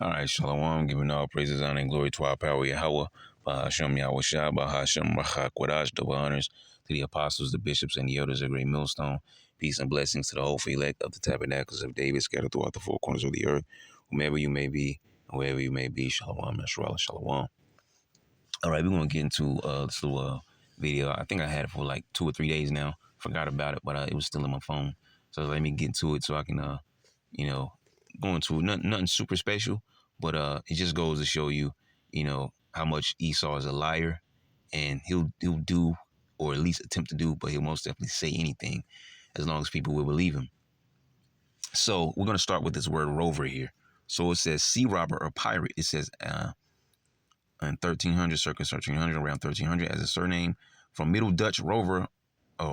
All right, Shalom, giving all praises, honor, and glory to our power, Yahweh, Bahashem Yahweh Shah, Bahashem Rachak Wadash, double honors to the apostles, the bishops, and the elders of Great Millstone. Peace and blessings to the whole elect of the tabernacles of David, scattered throughout the four corners of the earth, whomever you may be, and wherever you may be. Shalom, Yashua, Shalom. All right, we're going to get into this little video. I think I had it for like 2 or 3 days now. Forgot about it, but it was still in my phone. So let me get into it so I can, go into nothing super special. But it just goes to show you, how much Esau is a liar, and he'll do, or at least attempt to do, but he'll most definitely say anything as long as people will believe him. So we're going to start with this word rover here. So it says sea robber or pirate. It says in 1300, circa 1300, around 1300, as a surname from Middle Dutch rover,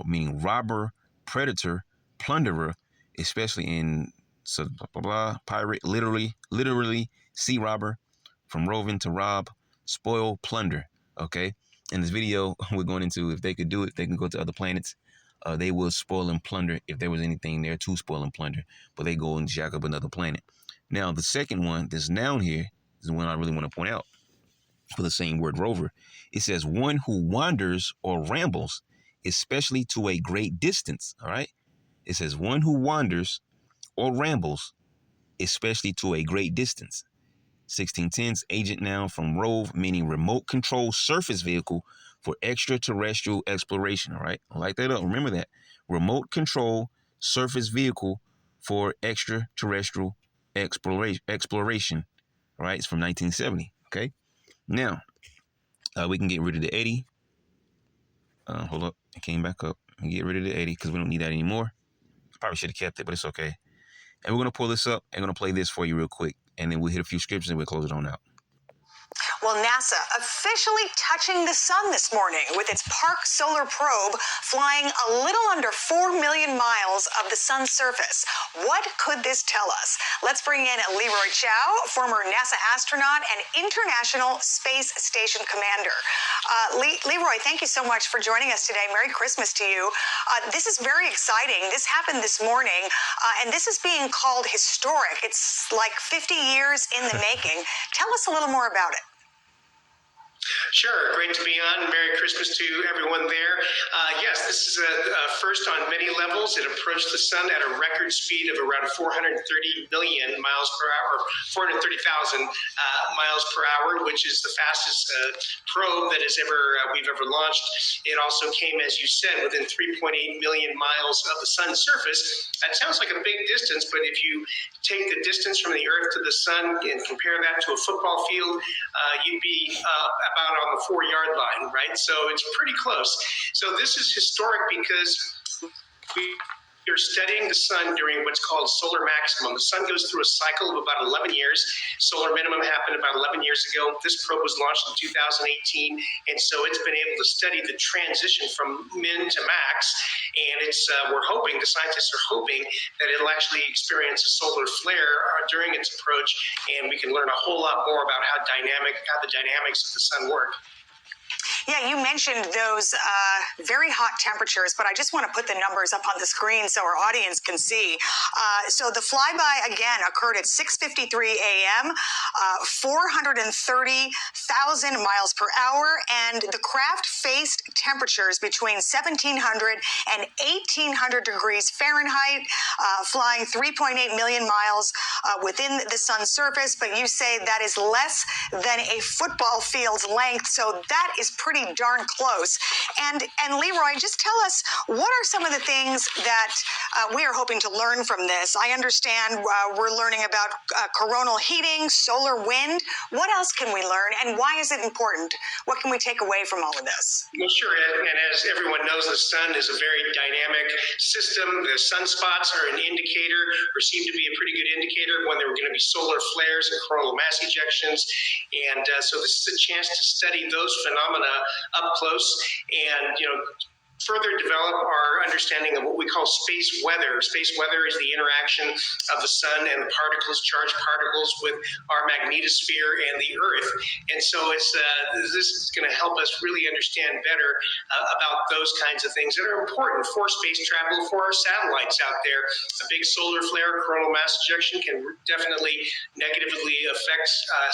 meaning robber, predator, plunderer, especially in blah, blah, blah, pirate, literally sea robber, from roving to rob, spoil, plunder. Okay. In this video, we're going into, if they could do it, they can go to other planets. They will spoil and plunder if there was anything there to spoil and plunder, but they go and jack up another planet. Now, the second one, this noun here, is the one I really want to point out for the same word rover. It says one who wanders or rambles, especially to a great distance. All right. It says one who wanders or rambles, especially to a great distance. 1610s, agent noun from rove, meaning remote control surface vehicle for extraterrestrial exploration. All right, I'll light that up. Remember that. Remote control surface vehicle for extraterrestrial exploration. All right, it's from 1970. Okay, now we can get rid of the 80. Hold up, it came back up. Get rid of the 80 because we don't need that anymore. Probably should have kept it, but it's okay. And we're going to pull this up and going to play this for you real quick. And then we'll hit a few scriptures and we'll close it on out. Well, NASA officially touching the sun this morning with its Park Solar Probe flying a little under 4 million miles of the sun's surface. What could this tell us? Let's bring in Leroy Chiao, former NASA astronaut and International Space Station commander. Leroy, thank you so much for joining us today. Merry Christmas to you. This is very exciting. This happened this morning, and this is being called historic. It's like 50 years in the making. Tell us a little more about it. Sure. Great to be on. Merry Christmas to everyone there. Yes, this is a first on many levels. It approached the sun at a record speed of around 430 million miles per hour, 430,000 miles per hour, which is the fastest probe that we've ever launched. It also came, as you said, within 3.8 million miles of the sun's surface. That sounds like a big distance, but if you take the distance from the Earth to the sun and compare that to a football field, you'd be about on the 4-yard line, right? So it's pretty close. So this is historic because we're studying the sun during what's called solar maximum. The sun goes through a cycle of about 11 years. Solar minimum happened about 11 years ago. This probe was launched in 2018, and so it's been able to study the transition from min to max. And the scientists are hoping that it'll actually experience a solar flare during its approach, and we can learn a whole lot more about how the dynamics of the sun work. Yeah, you mentioned those very hot temperatures, but I just want to put the numbers up on the screen so our audience can see. So the flyby, again, occurred at 6:53 a.m., 430,000 miles per hour, and the craft faced temperatures between 1,700 and 1,800 degrees Fahrenheit, flying 3.8 million miles within the sun's surface, but you say that is less than a football field's length, so that is pretty darn close. And Leroy, just tell us, what are some of the things that we are hoping to learn from this? I understand we're learning about coronal heating, solar wind. What else can we learn, and why is it important? What can we take away from all of this? Well, sure, and as everyone knows, the sun is a very dynamic system. The sunspots are an indicator, or seem to be a pretty good indicator, when there are going to be solar flares and coronal mass ejections. And so this is a chance to study those phenomena up close. And, further develop our understanding of what we call space weather. Space weather is the interaction of the sun and the particles, charged particles, with our magnetosphere and the Earth. And so this is going to help us really understand better about those kinds of things that are important for space travel, for our satellites out there. A big solar flare, coronal mass ejection, can definitely negatively affect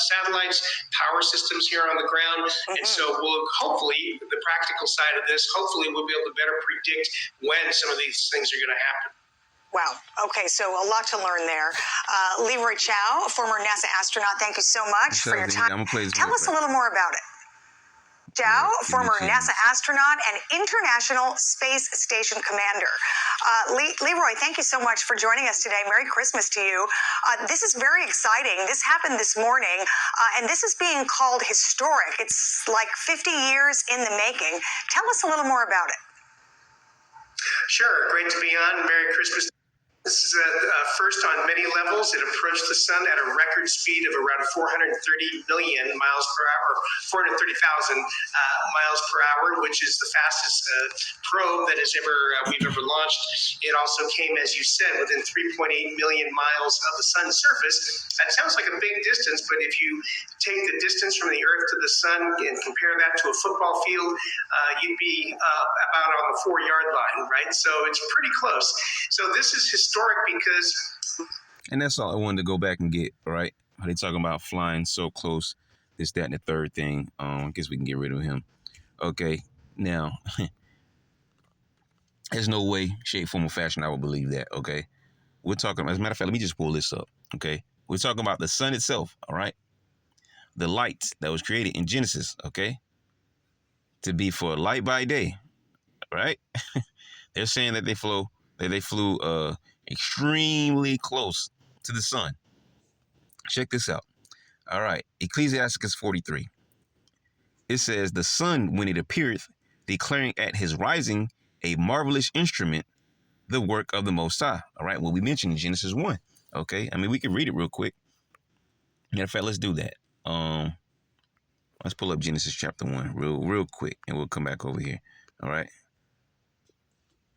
satellites, power systems here on the ground. And so we'll hopefully, the practical side of this, hopefully we'll be able to better predict when some of these things are going to happen. Wow. Okay, so a lot to learn there. Leroy Chiao, former NASA astronaut, thank you so much for your time. Tell us a little more about it. Chiao, former NASA astronaut and International Space Station commander. Leroy, thank you so much for joining us today. Merry Christmas to you. This is very exciting. This happened this morning, and this is being called historic. It's like 50 years in the making. Tell us a little more about it. Sure. Great to be on. Merry Christmas. This is a first on many levels. It approached the sun at a record speed of around 430 million miles per hour, 430,000 miles per hour, which is the fastest probe that we've ever launched. It also came, as you said, within 3.8 million miles of the sun's surface. That sounds like a big distance, but if you take the distance from the Earth to the sun and compare that to a football field, you'd be about on the 4-yard line, right? So it's pretty close. So this is historic because... And that's all I wanted to go back and get, right? How they talking about flying so close, this, that, and the third thing. I guess we can get rid of him. Okay, now, there's no way, shape, form, or fashion I would believe that, okay? We're talking, as a matter of fact, let me just pull this up, okay? We're talking about the sun itself, all right? The light that was created in Genesis, okay? To be for light by day, right? They're saying that they flew extremely close to the sun. Check this out. All right. Ecclesiasticus 43. It says, the sun, when it appeareth, declaring at his rising a marvelous instrument, the work of the Most High. All right. Well, we mentioned in Genesis 1. Okay. I mean, we can read it real quick. Matter of fact, let's do that. Let's pull up Genesis chapter 1 real quick, and we'll come back over here. All right.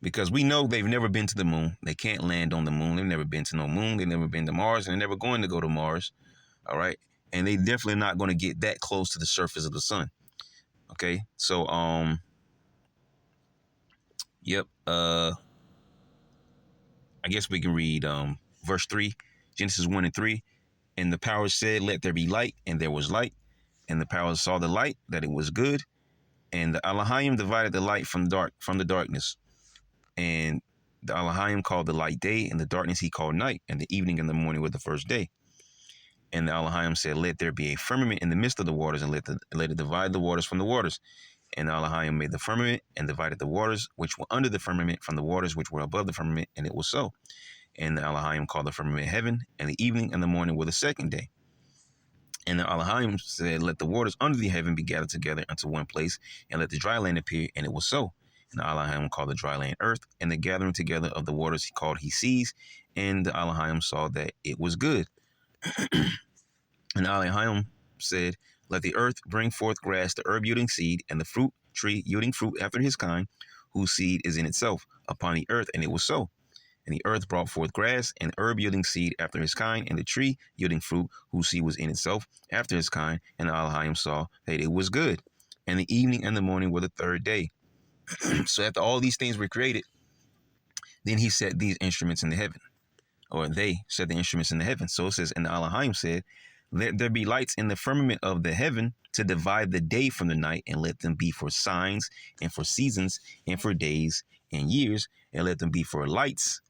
Because we know they've never been to the moon. They can't land on the moon. They've never been to no moon. They've never been to Mars. And they're never going to go to Mars. All right. And they definitely not going to get that close to the surface of the sun. Okay. So, yep. I guess we can read verse 3, Genesis 1 and 3. And the powers said, let there be light. And there was light. And the powers saw the light, that it was good. And the Elohim divided the light from the darkness. And the Elohim called the light day, and the darkness he called night, and the evening and the morning were the first day. And the Elohim said, let there be a firmament in the midst of the waters, and let it divide the waters from the waters. And the Elohim made the firmament, and divided the waters which were under the firmament from the waters which were above the firmament, and it was so. And the Elohim called the firmament heaven, and the evening and the morning were the second day. And the Elohim said, let the waters under the heaven be gathered together unto one place, and let the dry land appear, and it was so. And the Elohim called the dry land earth, and the gathering together of the waters he called he seas. And the Elohim saw that it was good. And the Elohim said, let the earth bring forth grass, the herb yielding seed, and the fruit tree yielding fruit after his kind, whose seed is in itself, upon the earth. And it was so. And the earth brought forth grass, and herb yielding seed after his kind, and the tree yielding fruit, whose seed was in itself, after his kind. And the Elohim saw that it was good. And the evening and the morning were the third day. So after all these things were created, then he set these instruments in the heaven, or they set the instruments in the heaven. So it says, and the Elohim said, let there be lights in the firmament of the heaven to divide the day from the night, and let them be for signs and for seasons and for days and years, and let them be for lights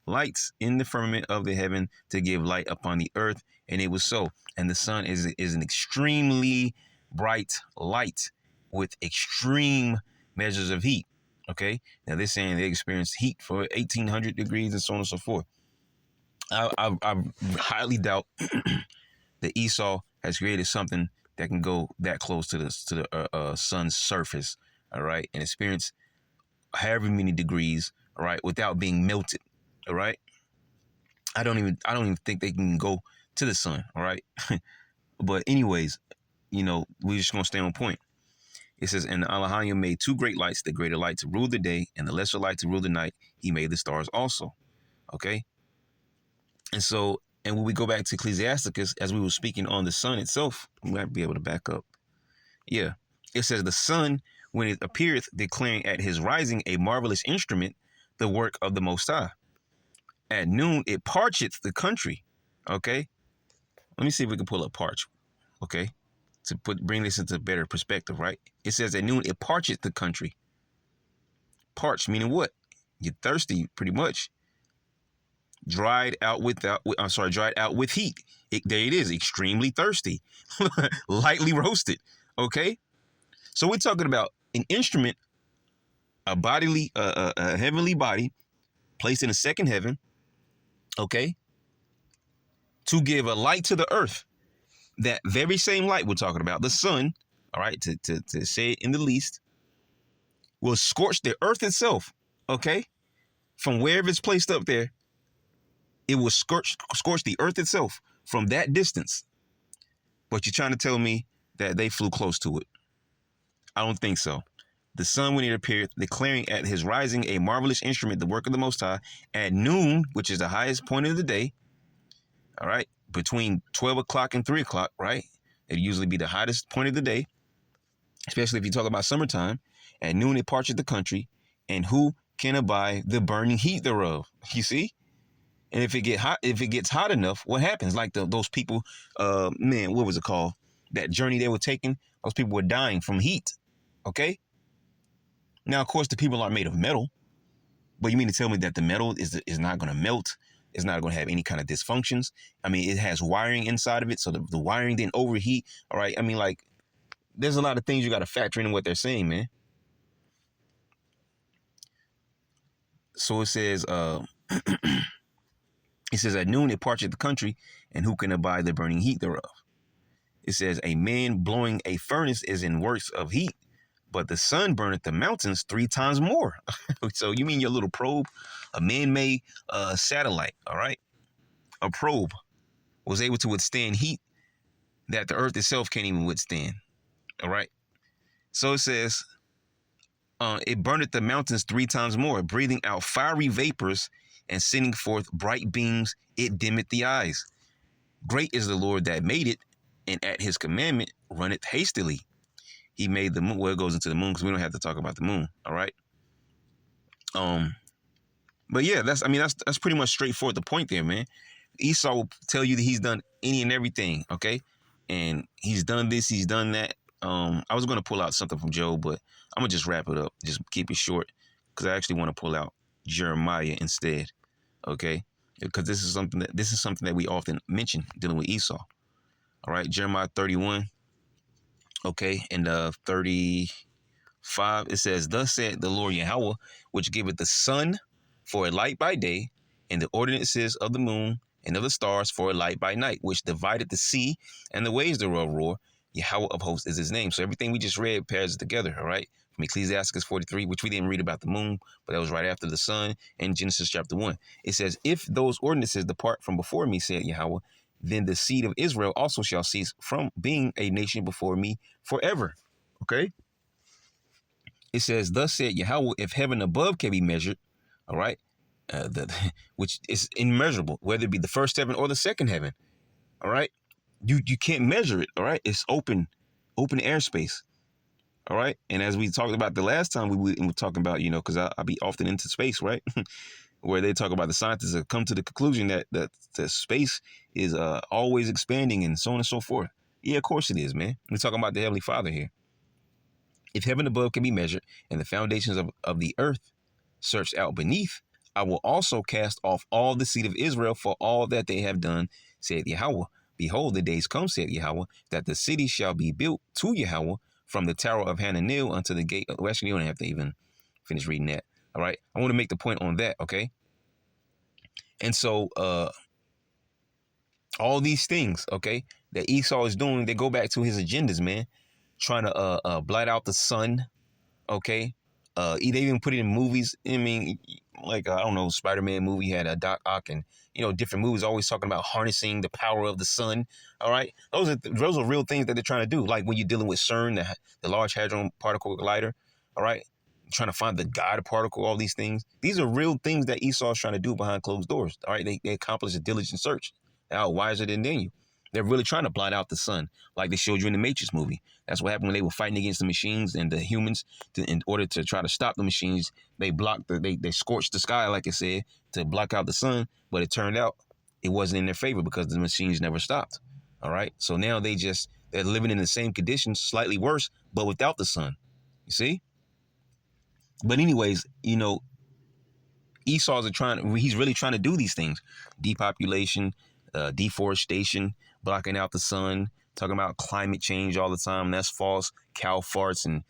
in the firmament of the heaven to give light upon the earth. And it was so. And the sun is an extremely bright light with extreme measures of heat. Okay, now they're saying they experienced heat for 1,800 degrees and so on and so forth. I highly doubt that Esau has created something that can go that close to the sun's surface, all right, and experience however many degrees, all right, without being melted, all right. I don't even think they can go to the sun, all right. But anyways, we're just gonna stay on point. It says, and Elohim made two great lights, the greater light to rule the day and the lesser light to rule the night. He made the stars also. Okay. And so, and when we go back to Ecclesiasticus, as we were speaking on the sun itself, we might be able to back up. Yeah. It says the sun, when it appeareth, declaring at his rising a marvelous instrument, the work of the Most High. At noon, it parcheth the country. Okay. Let me see if we can pull up parch. Okay. To bring this into better perspective, right? It says at noon, it parcheth the country. Parch, meaning what? You're thirsty, pretty much. Dried out with heat. There it is, extremely thirsty. Lightly roasted. Okay. So we're talking about an instrument, a heavenly body placed in a second heaven, okay, to give a light to the earth. That very same light we're talking about, the sun, all right, to say it in the least, will scorch the earth itself, okay, from wherever it's placed up there. It will scorch the earth itself from that distance. But you're trying to tell me that they flew close to it. I don't think so. The sun, when it appeared, declaring at his rising a marvelous instrument, the work of the Most High, at noon, which is the highest point of the day, all right, between 12 o'clock and 3 o'clock, right? It'd usually be the hottest point of the day, especially if you talk about summertime. At noon, it parcheth the country, and who can abide the burning heat thereof? You see? And if it gets hot enough, what happens? Like those people, man, what was it called? That journey they were taking, those people were dying from heat. Okay. Now, of course, the people aren't made of metal, but you mean to tell me that the metal is not going to melt? It's not going to have any kind of dysfunctions. I mean, it has wiring inside of it, so the wiring didn't overheat. All right. I mean, like, there's a lot of things you got to factor in what they're saying, man. So it says, it says, at noon it parcheth the country, and who can abide the burning heat thereof? It says, a man blowing a furnace is in works of heat, but the sun burneth the mountains 3 times more. So you mean your little probe, a man-made satellite, all right? A probe was able to withstand heat that the earth itself can't even withstand, all right? So it says, it burneth the mountains 3 times more, breathing out fiery vapors and sending forth bright beams, it dimmeth the eyes. Great is the Lord that made it, and at his commandment runneth hastily. He made the moon. Well, it goes into the moon because we don't have to talk about the moon. All right. But yeah, that's pretty much straightforward. The point there, man. Esau will tell you that he's done any and everything. Okay. And he's done this, he's done that. I was going to pull out something from Job, but I'm going to just wrap it up. Just keep it short because I actually want to pull out Jeremiah instead. Okay. Because this is something that we often mention dealing with Esau. All right. Jeremiah 31. Okay, and 35, it says, thus said the Lord Yahweh, which giveth the sun for a light by day, and the ordinances of the moon and of the stars for a light by night, which divided the sea and the waves thereof roar. Yahweh of hosts is his name. So everything we just read pairs together, all right? From Ecclesiasticus 43, which we didn't read about the moon, but that was right after the sun, and Genesis chapter 1. It says, if those ordinances depart from before me, said Yahweh, then the seed of Israel also shall cease from being a nation before me forever. Okay. It says, thus said Yahweh, if heaven above can be measured, all right, which is immeasurable, whether it be the first heaven or the second heaven. All right. You can't measure it. All right. It's open airspace. All right. And as we talked about the last time, we were talking about, because I'll be often into space, right? Where they talk about the scientists have come to the conclusion that the space is always expanding and so on and so forth. Yeah, of course it is, man. We're talking about the Heavenly Father here. If heaven above can be measured and the foundations of the earth searched out beneath, I will also cast off all the seed of Israel for all that they have done, said Yahweh. Behold, the days come, said Yahweh, that the city shall be built to Yahweh from the tower of Hananel unto the gate. Well, actually, you don't have to even finish reading that. All right. I want to make the point on that. OK. And so all these things, OK, that Esau is doing, they go back to his agendas, man, trying to blight out the sun. OK. They even put it in movies. I mean, like, I don't know, Spider-Man movie had a Doc Ock and, different movies always talking about harnessing the power of the sun. All right, those are real things that they're trying to do. Like when you're dealing with CERN, the Large Hadron Particle Collider. All right, trying to find the God particle, all these things. These are real things that Esau's trying to do behind closed doors. All right, they accomplish a diligent search. They're out wiser than Daniel. They're really trying to blot out the sun, like they showed you in the Matrix movie. That's what happened when they were fighting against the machines and the humans. In order to try to stop the machines, they scorched the sky, like it said, to block out the sun. But it turned out it wasn't in their favor because the machines never stopped. All right, so now they're living in the same conditions, slightly worse, but without the sun. You see? But anyways, Esau's he's really trying to do these things: depopulation, deforestation, blocking out the sun, talking about climate change all the time. That's false. Cow farts and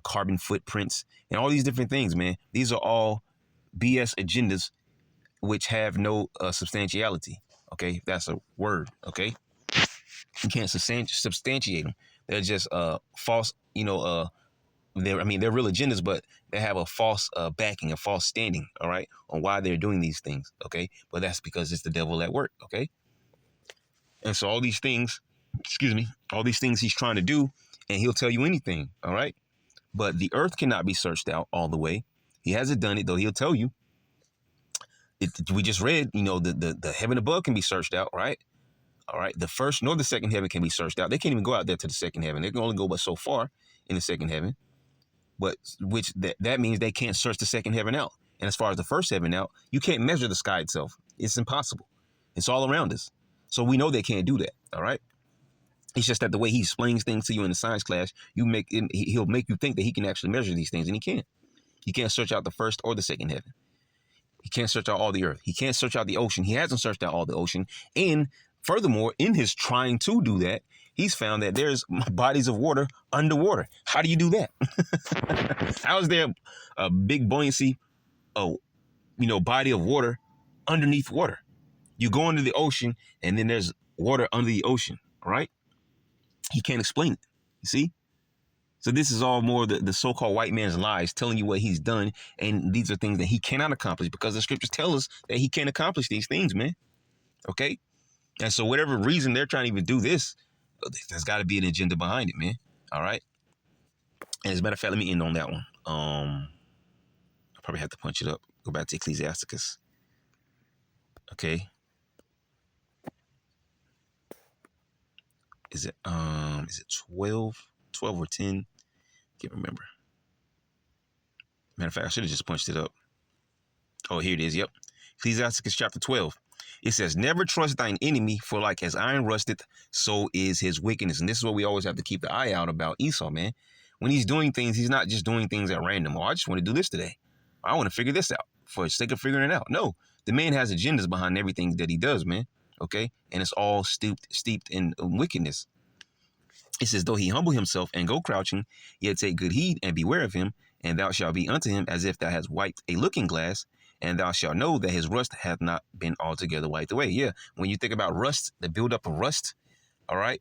carbon footprints and all these different things, man. These are all BS agendas which have no substantiality. Okay, that's a word. Okay, you can't substantiate them. They're just false. They're real agendas, but they have a false backing, a false standing. All right, on why they're doing these things. Okay, but that's because it's the devil at work. Okay. And so all these things he's trying to do, and he'll tell you anything, all right? But the earth cannot be searched out all the way. He hasn't done it, though he'll tell you. We just read, the heaven above can be searched out, right? All right, the first nor the second heaven can be searched out. They can't even go out there to the second heaven. They can only go but so far in the second heaven. But that means they can't search the second heaven out. And as far as the first heaven out, you can't measure the sky itself. It's impossible. It's all around us. So we know they can't do that, all right? It's just that the way he explains things to you in the science class, he'll make you think that he can actually measure these things, and he can't. He can't search out the first or the second heaven. He can't search out all the earth. He can't search out the ocean. He hasn't searched out all the ocean. And furthermore, in his trying to do that, he's found that there's bodies of water underwater. How do you do that? How is there a big buoyancy, body of water underneath water? You go into the ocean, and then there's water under the ocean, right? He can't explain it, you see? So this is all more the so-called white man's lies, telling you what he's done, and these are things that he cannot accomplish because the scriptures tell us that he can't accomplish these things, man, okay? And so whatever reason they're trying to even do this, there's got to be an agenda behind it, man, all right? And as a matter of fact, let me end on that one. I'll probably have to punch it up, go back to Ecclesiasticus, okay? Is it 12 or 10? Can't remember. Matter of fact, I should have just punched it up. Oh, here it is. Yep. Ecclesiasticus chapter 12. It says, never trust thine enemy, for like as iron rusteth, so is his wickedness. And this is what we always have to keep the eye out about Esau, man. When he's doing things, he's not just doing things at random. Oh, I just want to do this today. I want to figure this out for the sake of figuring it out. No, the man has agendas behind everything that he does, man. Okay, and it's all steeped in wickedness. It says, though he humble himself and go crouching, yet take good heed and beware of him, and thou shalt be unto him as if thou hast wiped a looking glass, and thou shalt know that his rust hath not been altogether wiped away. Yeah, when you think about rust, the buildup of rust, all right,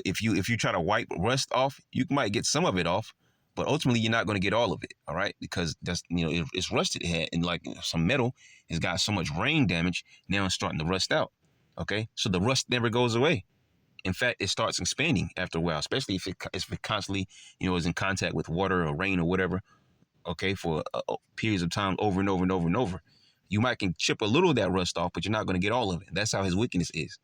if you try to wipe rust off, you might get some of it off, but ultimately you're not going to get all of it, all right, because that's it's rusted, and like some metal has got so much rain damage, now it's starting to rust out. Okay, so the rust never goes away. In fact, it starts expanding after a while, especially if it constantly, is in contact with water or rain or whatever, okay, for periods of time over and over and over and over. You might can chip a little of that rust off, but you're not going to get all of it. That's how his wickedness is,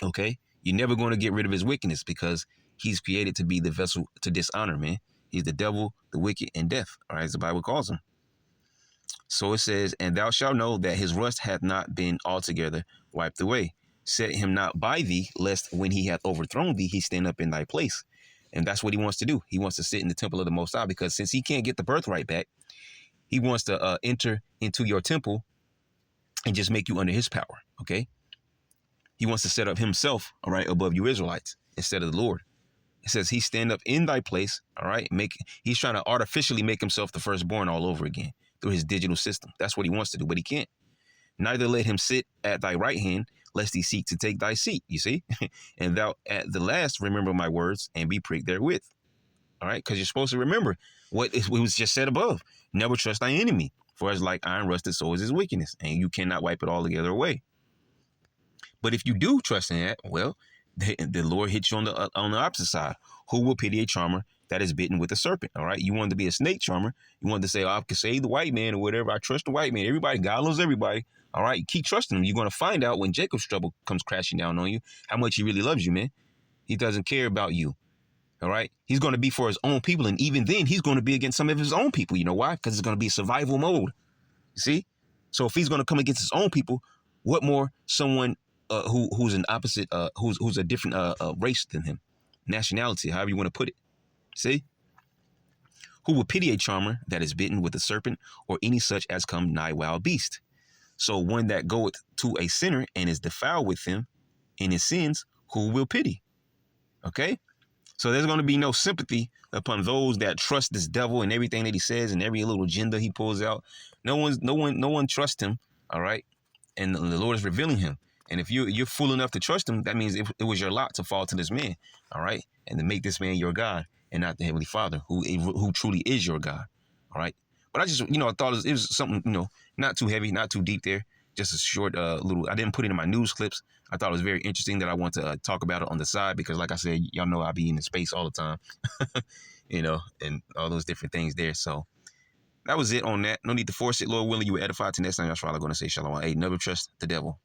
okay? You're never going to get rid of his wickedness because he's created to be the vessel to dishonor, man. He's the devil, the wicked, and death, all right, as the Bible calls him. So it says, and thou shalt know that his rust hath not been altogether wiped away. Set him not by thee, lest when he hath overthrown thee, he stand up in thy place. And that's what he wants to do. He wants to sit in the temple of the Most High, because since he can't get the birthright back, he wants to enter into your temple and just make you under his power, okay? He wants to set up himself, all right, above you Israelites instead of the Lord. It says he stand up in thy place, all right? He's trying to artificially make himself the firstborn all over again through his digital system. That's what he wants to do, but he can't. Neither let him sit at thy right hand, lest he seek to take thy seat, you see? And thou at the last remember my words and be pricked therewith. All right, because you're supposed to remember what was just said above. Never trust thy enemy, For as like iron rusted, so is his wickedness, and you cannot wipe it all together away. But if you do trust in that, well, the Lord hits you on the opposite side. Who will pity a charmer that is bitten with a serpent? All right, you wanted to be a snake charmer. You wanted to say, I can save the white man or whatever. I trust the white man. Everybody, God loves everybody. All right, keep trusting him. You're going to find out when Jacob's trouble comes crashing down on you how much he really loves you, man. He doesn't care about you. All right, he's going to be for his own people, and even then, he's going to be against some of his own people. You know why? Because it's going to be survival mode. You see? So if he's going to come against his own people, what more someone who's an opposite, who's a different race than him, nationality, however you want to put it. See? Who will pity a charmer that is bitten with a serpent, or any such as come nigh wild beast? So one that goeth to a sinner and is defiled with him in his sins, who will pity? Okay? So there's going to be no sympathy upon those that trust this devil and everything that he says and every little agenda he pulls out. No one trusts him. All right. And the Lord is revealing him. And if you're fool enough to trust him, that means it was your lot to fall to this man. All right. And to make this man your God and not the Heavenly Father who truly is your God. All right. But I just, I thought it was something, not too heavy, not too deep there. Just a short little, I didn't put it in my news clips. I thought it was very interesting that I want to talk about it on the side because, like I said, y'all know I be in the space all the time, and all those different things there. So that was it on that. No need to force it. Lord willing, you will edify. To next time, y'all going to say shalom. Hey, never trust the devil.